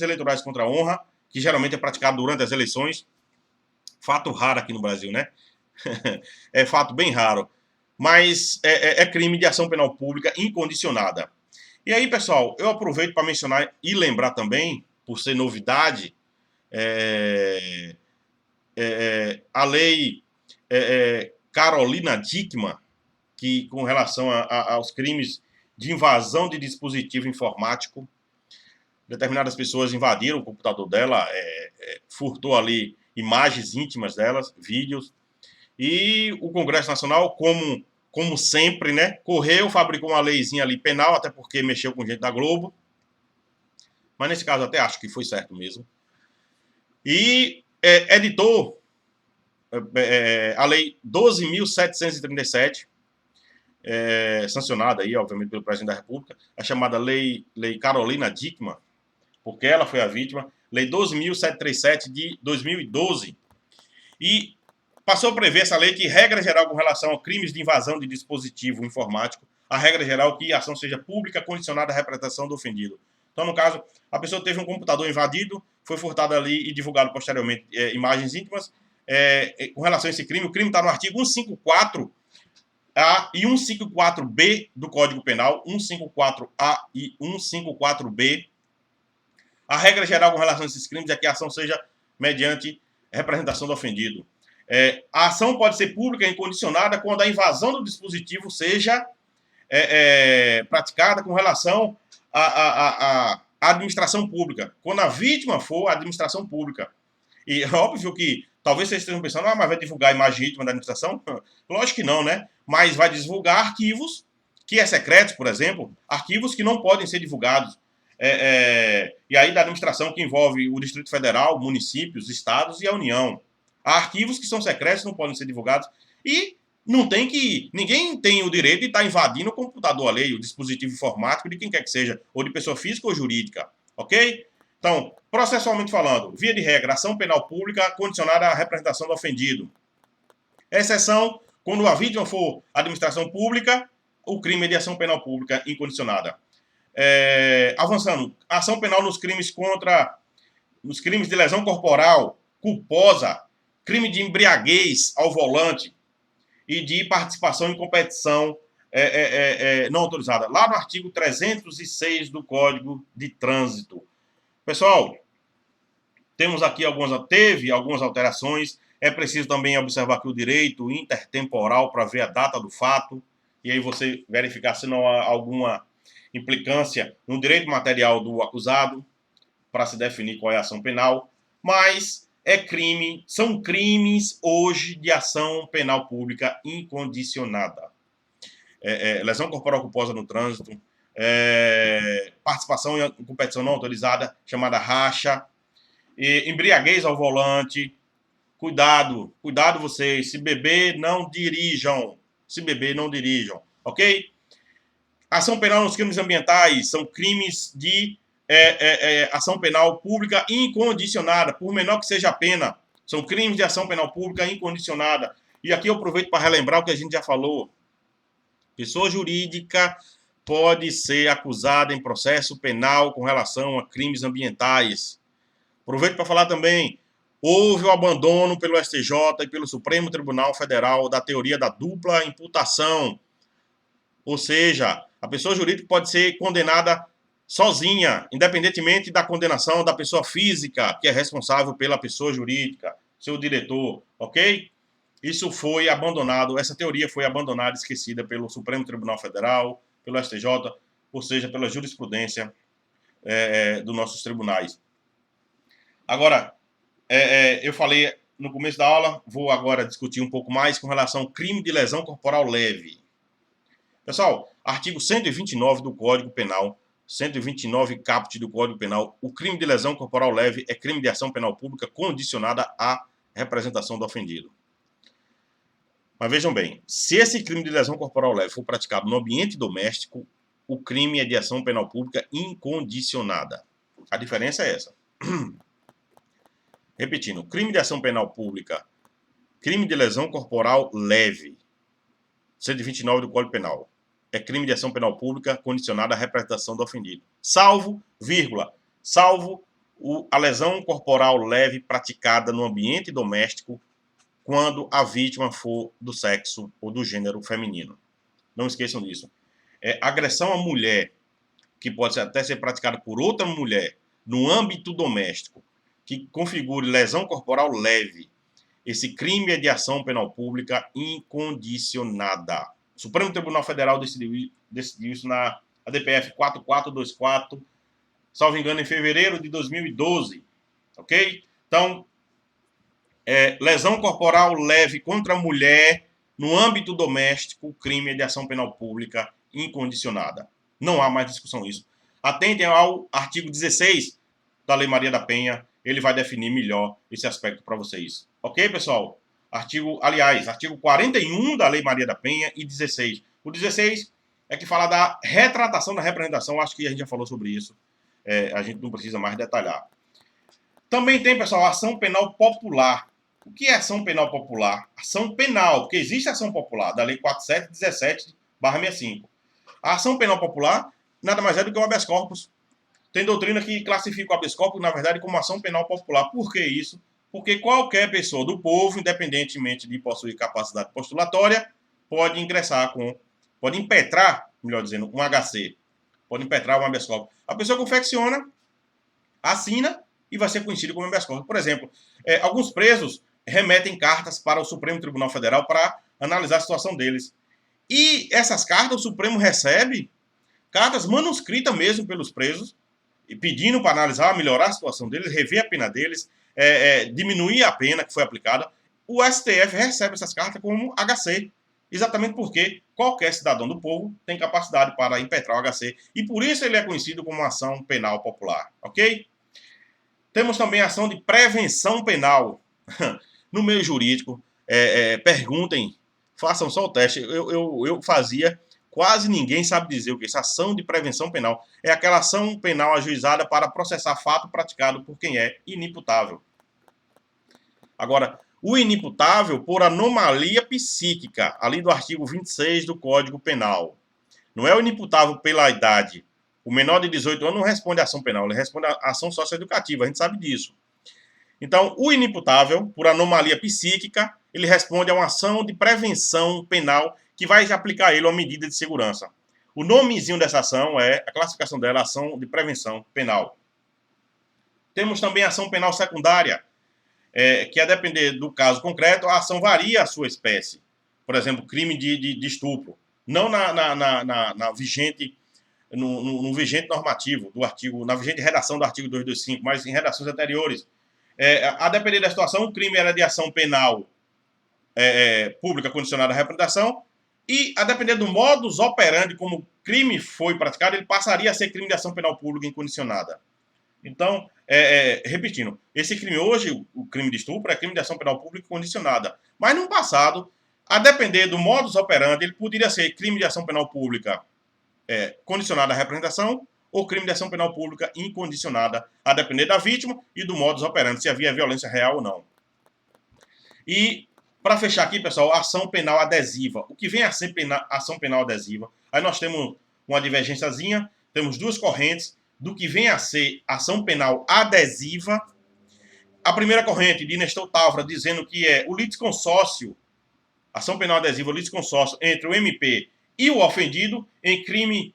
[SPEAKER 1] eleitorais contra a honra, que geralmente é praticado durante as eleições. Fato raro aqui no Brasil, né? É fato bem raro. Mas é crime de ação penal pública incondicionada. E aí, pessoal, eu aproveito para mencionar e lembrar também, por ser novidade, a lei Carolina Dickmann, que com relação aos crimes de invasão de dispositivo informático, determinadas pessoas invadiram o computador dela, furtou ali imagens íntimas delas, vídeos, e o Congresso Nacional, como sempre, né, correu, fabricou uma leizinha ali penal, até porque mexeu com gente da Globo, mas nesse caso até acho que foi certo mesmo, e editou a lei 12.737, sancionada aí, obviamente, pelo presidente da República, a chamada lei Carolina Dickmann, porque ela foi a vítima, lei 12.737 de 2012, e passou a prever essa lei que, regra geral, com relação a crimes de invasão de dispositivo informático, a regra geral é que a ação seja pública, condicionada à representação do ofendido. Então, no caso, a pessoa teve um computador invadido, foi furtado ali e divulgado posteriormente imagens íntimas. Com relação a esse crime, o crime está no artigo 154A e 154B do Código Penal, 154A e 154B. A regra geral com relação a esses crimes é que a ação seja mediante representação do ofendido. A ação pode ser pública e incondicionada quando a invasão do dispositivo seja praticada com relação à administração pública. Quando a vítima for a administração pública. E é óbvio que talvez vocês estejam pensando, mas vai divulgar a imagem íntima da administração? Lógico que não, né? Mas vai divulgar arquivos que é secretos, por exemplo, arquivos que não podem ser divulgados. E aí da administração que envolve o Distrito Federal, municípios, estados e a União. Há arquivos que são secretos, não podem ser divulgados, e ninguém tem o direito de estar invadindo o computador alheio, o dispositivo informático de quem quer que seja, ou de pessoa física ou jurídica, ok? Então, processualmente falando, via de regra, ação penal pública condicionada à representação do ofendido. Exceção, quando a vítima for administração pública, o crime é de ação penal pública incondicionada. Avançando, ação penal nos crimes de lesão corporal culposa, crime de embriaguez ao volante e de participação em competição não autorizada, lá no artigo 306 do Código de Trânsito. Pessoal, teve algumas alterações. É preciso também observar aqui o direito intertemporal para ver a data do fato, e aí você verificar se não há alguma implicância no direito material do acusado, para se definir qual é a ação penal. Mas são crimes hoje de ação penal pública incondicionada. Lesão corporal culposa no trânsito, participação em competição não autorizada, chamada racha, embriaguez ao volante. Cuidado vocês, se beber, não dirijam. Ok? Ação penal nos crimes ambientais são crimes de ação penal pública incondicionada, por menor que seja a pena. São crimes de ação penal pública incondicionada. E aqui eu aproveito para relembrar o que a gente já falou. Pessoa jurídica pode ser acusada em processo penal com relação a crimes ambientais. Aproveito para falar também, houve o abandono pelo STJ e pelo Supremo Tribunal Federal da teoria da dupla imputação. Ou seja, a pessoa jurídica pode ser condenada sozinha, independentemente da condenação da pessoa física, que é responsável pela pessoa jurídica, seu diretor, ok? Isso foi abandonado, essa teoria foi abandonada, esquecida pelo Supremo Tribunal Federal, pelo STJ, ou seja, pela jurisprudência dos nossos tribunais. Agora, eu falei no começo da aula, vou agora discutir um pouco mais com relação ao crime de lesão corporal leve. Pessoal, artigo 129 do Código Penal, 129 caput do Código Penal, o crime de lesão corporal leve é crime de ação penal pública condicionada à representação do ofendido. Mas vejam bem, se esse crime de lesão corporal leve for praticado no ambiente doméstico, o crime é de ação penal pública incondicionada. A diferença é essa. Repetindo, crime de ação penal pública, crime de lesão corporal leve, 129 do Código Penal, é crime de ação penal pública condicionada à representação do ofendido. Salvo a lesão corporal leve praticada no ambiente doméstico quando a vítima for do sexo ou do gênero feminino. Não esqueçam disso. Agressão à mulher, que pode até ser praticada por outra mulher no âmbito doméstico, que configure lesão corporal leve, esse crime é de ação penal pública incondicionada. O Supremo Tribunal Federal decidiu isso na ADPF 4424, salvo engano, em fevereiro de 2012. Ok? Então, lesão corporal leve contra a mulher no âmbito doméstico, o crime é de ação penal pública incondicionada. Não há mais discussão isso. Atentem ao artigo 16 da Lei Maria da Penha, ele vai definir melhor esse aspecto para vocês. Ok, pessoal? Artigo 41 da Lei Maria da Penha e 16. O 16 é que fala da retratação da representação, acho que a gente já falou sobre isso, a gente não precisa mais detalhar. Também tem, pessoal, ação penal popular. O que é ação penal popular? Ação penal, porque existe ação popular, da Lei 4717/65. A ação penal popular nada mais é do que o habeas corpus. Tem doutrina que classifica o habeas corpus, na verdade, como ação penal popular. Por que isso? Porque qualquer pessoa do povo, independentemente de possuir capacidade postulatória, pode impetrar, melhor dizendo, um HC. Pode impetrar um habeas corpus. A pessoa confecciona, assina e vai ser conhecido como habeas corpus. Por exemplo, alguns presos remetem cartas para o Supremo Tribunal Federal para analisar a situação deles. E essas cartas o Supremo recebe, cartas manuscritas mesmo pelos presos, pedindo para analisar, melhorar a situação deles, rever a pena deles, diminuir a pena que foi aplicada. O STF recebe essas cartas como HC, exatamente porque qualquer cidadão do povo tem capacidade para impetrar o HC, e por isso ele é conhecido como ação penal popular, ok? Temos também a ação de prevenção penal. No meio jurídico, perguntem, façam só o teste. Eu fazia, quase ninguém sabe dizer o que é isso. Ação de prevenção penal. É aquela ação penal ajuizada para processar fato praticado por quem é inimputável. Agora, o inimputável por anomalia psíquica, ali do artigo 26 do Código Penal. Não é o inimputável pela idade. O menor de 18 anos não responde à ação penal, ele responde à ação socioeducativa, a gente sabe disso. Então, o inimputável, por anomalia psíquica, ele responde a uma ação de prevenção penal que vai aplicar a ele uma medida de segurança. O nomezinho dessa ação a classificação dela, ação de prevenção penal. Temos também a ação penal secundária, que a depender do caso concreto, a ação varia a sua espécie. Por exemplo, crime de estupro. Não na vigente, no vigente normativo do artigo, na vigente redação do artigo 225, mas em redações anteriores. A depender da situação, o crime era de ação penal pública condicionada à representação, e a depender do modus operandi como o crime foi praticado, ele passaria a ser crime de ação penal pública incondicionada. Então, repetindo, esse crime hoje, o crime de estupro, é crime de ação penal pública condicionada. Mas no passado, a depender do modus operandi, ele poderia ser crime de ação penal pública condicionada à representação ou crime de ação penal pública incondicionada, a depender da vítima e do modus operandi, se havia violência real ou não. E, para fechar aqui, pessoal, ação penal adesiva. O que vem a ser ação penal adesiva? Aí nós temos uma divergênciazinha, temos duas correntes do que vem a ser ação penal adesiva. A primeira corrente de Nestor Távora dizendo que é o litisconsórcio, ação penal adesiva, o litisconsórcio entre o MP e o ofendido em crime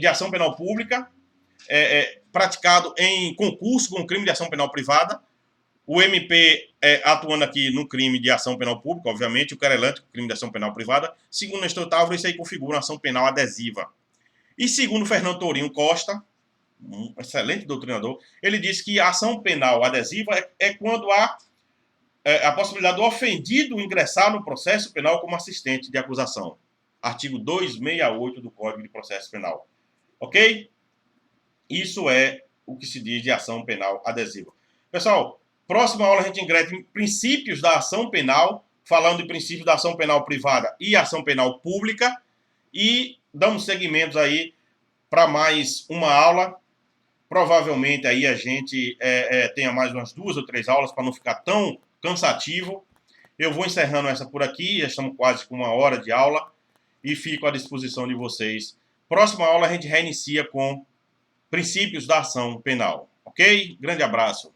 [SPEAKER 1] de ação penal pública praticado em concurso com crime de ação penal privada. O MP atuando aqui no crime de ação penal pública, obviamente, o querelante, crime de ação penal privada. Segundo Nestor Távora, isso aí configura uma ação penal adesiva. E segundo Fernando Tourinho Costa, um excelente doutrinador, ele diz que a ação penal adesiva é quando há a possibilidade do ofendido ingressar no processo penal como assistente de acusação. Artigo 268 do Código de Processo Penal. Ok? Isso é o que se diz de ação penal adesiva. Pessoal, próxima aula a gente ingressa em princípios da ação penal, falando de princípios da ação penal privada e ação penal pública, e damos seguimentos aí para mais uma aula. Provavelmente aí a gente tenha mais umas 2 ou 3 aulas para não ficar tão cansativo. Eu vou encerrando essa por aqui, já estamos quase com 1 hora de aula e fico à disposição de vocês. Próxima aula a gente reinicia com princípios da ação penal. Ok? Grande abraço.